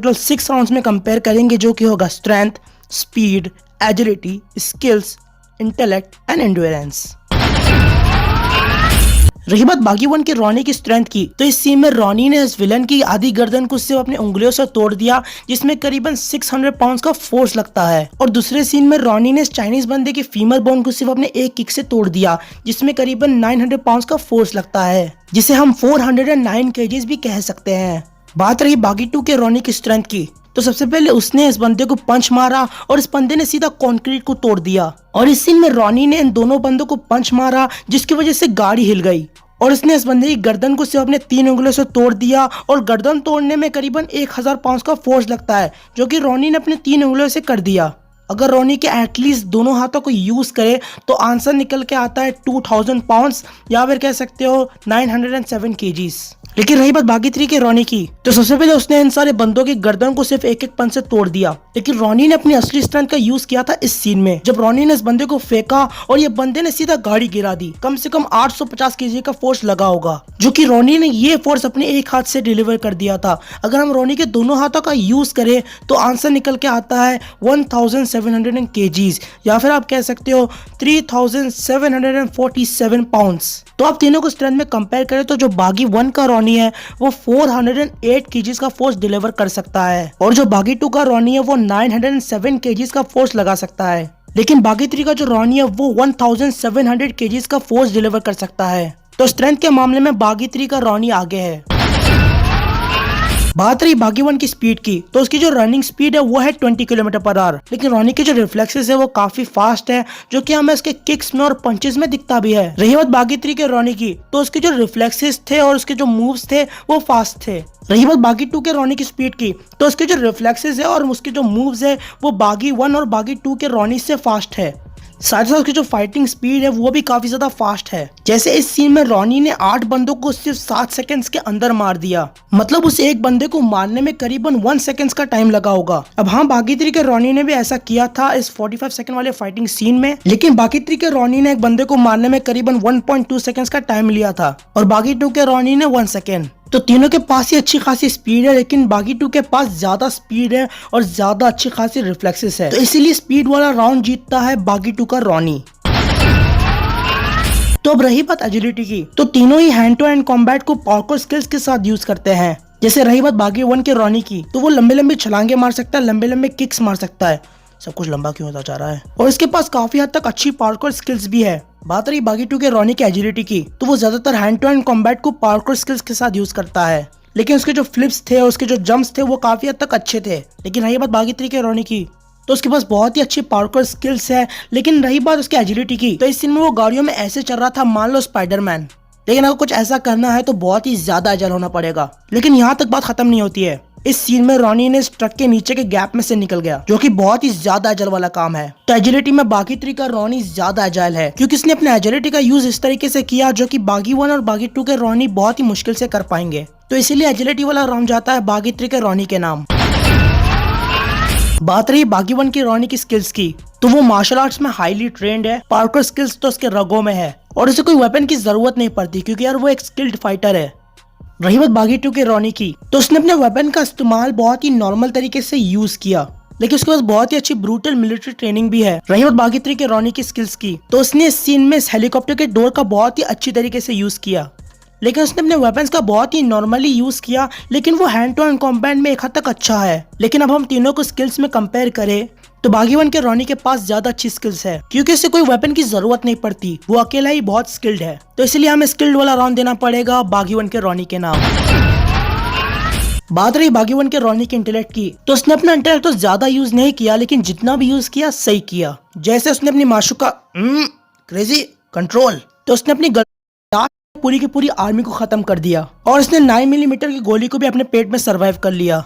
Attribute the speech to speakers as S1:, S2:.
S1: Total 6 rounds में compare करेंगे, जो कि होगा strength, speed, agility, skills, intellect and endurance. रही बात बागी वन के रॉनी की स्ट्रेंथ की, तो इस सीन में रॉनी ने इस विलन की आधी गर्दन को सिर्फ अपनी उंगलियों से तोड़ दिया, जिसमें करीबन 600 पाउंड का फोर्स लगता है। और दूसरे सीन में रॉनी ने इस चाइनीज बंदे की फीमर बोन को सिर्फ अपने एक किक से तोड़ दिया, जिसमें करीबन 900 पाउंड का फोर्स लगता है, जिसे हम 409 केजीज भी कह सकते हैं। बात रही बागी टू के रॉनी की स्ट्रेंथ की, तो सबसे पहले उसने इस बंदे को पंच मारा और इस बंदे ने सीधा कंक्रीट को तोड़ दिया। और इस सीन में रॉनी ने इन दोनों बंदों को पंच मारा, जिसकी वजह से गाड़ी हिल गई और उसने इस बंदे की गर्दन को सिर्फ अपने 3 उंगलियों से तोड़ दिया। और गर्दन तोड़ने में करीबन 1000 पाउंड का फोर्स लगता है, जो कि रॉनी ने अपने 3 उंगलियों से कर दिया। अगर रॉनी के एटलीस्ट दोनों हाथों को यूज करे तो आंसर निकल के आता है 2000 पाउंड्स, या फिर कह सकते हो 907 केजीज। लेकिन रही बात बागी 3 के रॉनी की, तो सबसे पहले उसने इन सारे बंदों की गर्दन को सिर्फ एक एक पंच से तोड़ दिया। लेकिन रॉनी ने अपनी असली स्ट्रेंथ का यूज किया था इस सीन में, जब रॉनी ने इस बंदे को फेंका और ये बंदे ने सीधा गाड़ी गिरा दी। कम से कम 850 केजी का फोर्स लगा होगा, जो कि रॉनी ने ये फोर्स अपने एक हाथ से डिलीवर कर दिया था। अगर हम रॉनी के दोनों हाथों का यूज करें तो आंसर निकल के आता है 1700 केजीज, या फिर आप कह सकते हो 3747 पाउंड्स। तो आप तीनों को स्ट्रेंथ में कंपेयर करें तो जो बागी 1 का रॉनी है वो 408 केजीज का फोर्स डिलीवर कर सकता है, और जो बागी 2 का रॉनी है वो 907 केजीज का फोर्स लगा सकता है। लेकिन बागी 3 का जो रॉनी है वो 1700 केजीज का फोर्स डिलीवर कर सकता है। तो स्ट्रेंथ के मामले में बागी 3 का रॉनी आगे है। बात रही बागी 1 की स्पीड की, तो उसकी जो रनिंग स्पीड है वो है 20 किलोमीटर/आवर। लेकिन रॉनी के जो रिफ्लेक्सेस है वो काफी फास्ट है, जो कि हमें उसके किक्स में और पंचेस में दिखता भी है। रही बात बागी 3 के रॉनी की, तो उसके जो रिफ्लेक्सेस थे और उसके जो मूव्स थे वो फास्ट थे। रही बात बागी 2 के रॉनी की स्पीड की, तो उसके जो रिफ्लेक्सेस है और उसके जो मूव्स है वो बागी 1 और बागी 2 के रॉनी से फास्ट है। साथ ही साथ उसकी जो फाइटिंग स्पीड है वो भी काफी ज्यादा फास्ट है। जैसे इस सीन में रॉनी ने 8 बंदों को सिर्फ 7 सेकंड्स के अंदर मार दिया, मतलब उस एक बंदे को मारने में करीबन 1 सेकंड्स का टाइम लगा होगा। अब हाँ, बागी 3 के रॉनी ने भी ऐसा किया था इस 45 सेकंड वाले फाइटिंग सीन में, लेकिन बागी 3 के रॉनी ने एक बंदे को मारने में करीबन 1.2 सेकंड्स का टाइम लिया था, और बागी 2 के रॉनी ने 1 सेकंड। तो तीनों के पास ही अच्छी खासी स्पीड है, लेकिन बागी 2 के पास ज्यादा स्पीड है और ज्यादा अच्छी खासी रिफ्लेक्सेस है, तो इसीलिए स्पीड वाला राउंड जीतता है बागी 2 का रॉनी। तो अब रही बात एजिलिटी की, तो तीनों ही हैंड टू हैंड कॉम्बैट को पार्कोर स्किल्स के साथ यूज करते हैं। जैसे रही बात बागी 1 के रॉनी की, तो वो लंबे लंबे छलांगे मार सकता है, लंबे लंबे किक्स मार सकता है। सब कुछ लंबा क्यों होता जा रहा है। और इसके पास काफी हद तक अच्छी पार्कोर स्किल्स भी है। बात रही बागी 2 के रॉनी की एजिलिटी की, तो वो ज्यादातर हैंड टू हैंड कॉम्बैट को पार्कोर स्किल्स के साथ यूज करता है, लेकिन उसके जो फ्लिप्स थे और उसके जो जंप्स थे वो काफी हद तक अच्छे थे। लेकिन रही बात बागी 3 के रॉनी की, तो उसके पास बहुत ही अच्छी पार्कोर स्किल्स है। लेकिन रही बात उसकी एजिलिटी की, तो इस सीन में वो गाड़ियों में ऐसे चल रहा था मान लो स्पाइडरमैन, लेकिन अगर कुछ ऐसा करना है तो बहुत ही ज्यादा एजाइल होना पड़ेगा। लेकिन यहाँ तक बात खत्म नहीं होती है। इस सीन में रॉनी ने इस ट्रक के नीचे के गैप में से निकल गया, जो कि बहुत ही ज्यादा एजाइल वाला काम है। तो एजिलिटी में बागी 3 का रॉनी ज्यादा एजाइल है, क्योंकि इसने अपने एजिलिटी का यूज इस तरीके से किया जो कि बागी 1 और बागी 2 के रॉनी बहुत ही मुश्किल से कर पाएंगे। तो इसीलिए एजिलिटी वाला राउंड जाता है बागी 3 के रॉनी के नाम। बात रही बागी 1 की रॉनी की स्किल्स की, तो वो मार्शल आर्ट्स में हाईली ट्रेंड है। पार्कोर स्किल्स तो उसके रगों में है और उसे कोई वेपन की जरूरत नहीं पड़ती, क्योंकि यार वो एक स्किल्ड फाइटर है। रही बात बागी 2 के रॉनी की, तो उसने अपने वेपन का इस्तेमाल बहुत ही नॉर्मल तरीके से यूज किया, लेकिन उसके पास बहुत ही अच्छी ब्रूटल मिलिट्री ट्रेनिंग भी है। रही बात बागी 3 के रॉनी की स्किल्स की, तो उसने इस सीन में इस हेलीकॉप्टर के डोर का बहुत ही अच्छी तरीके से यूज किया, लेकिन उसने अपने वेपन्स का बहुत ही नॉर्मली यूज किया। लेकिन वो हैंड टू हैंड कॉम्बैट में एक हद तक अच्छा है। लेकिन अब हम तीनों को स्किल्स में कंपेयर करें तो बागी 1 के रॉनी के पास ज्यादा अच्छी स्किल्स है, क्योंकि उसे कोई वेपन की जरूरत नहीं पड़ती, वो अकेला ही बहुत स्किल्ड है। तो इसलिए हमें स्किल्ड वाला राउंड देना पड़ेगा बागी 1 के रॉनी के नाम। बात रही बागी 1 के रॉनी के इंटेलेक्ट की, तो उसने अपना इंटेलेक्ट तो ज्यादा यूज नहीं किया, लेकिन जितना भी यूज किया सही किया। जैसे उसने अपनी माशूका क्रेजी कंट्रोल, तो उसने अपनी पूरी की पूरी आर्मी को खत्म कर दिया, और उसने 9 मिलीमीटर की गोली को भी अपने पेट में सरवाइव कर लिया।